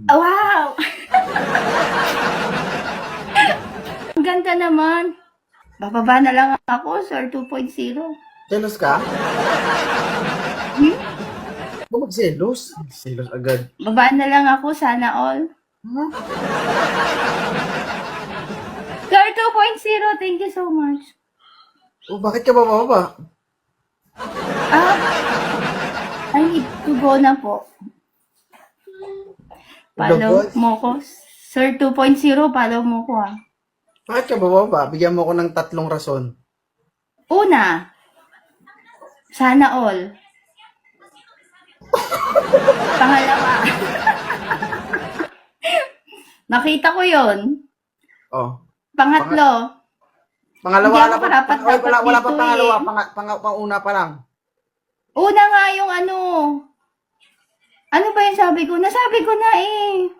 Wow! Ang ganda naman. Bababa na lang ako, sir, 2.0. Jealous ka? Hmm? Huwag magselos. Selos agad. Babaan na lang ako, sana all. Huh? Sir, 2.0, thank you so much. Oh, bakit ka bababa? I need to go na po. Follow Logos? mo ko. Sir 2.0, follow mo ko ah. Bakit ka bababa? Bigyan mo ko ng 3 rason. Una, sana all. Pangalawa, nakita ko yon. Oh. Pangatlo, Pangalawa Hindi ako wala pa. karapat-dapat Wala pa dito pangalawa. eh. Panguna pa lang. una nga yung ano. Ano ba yung sabi ko? Nasabi ko na eh.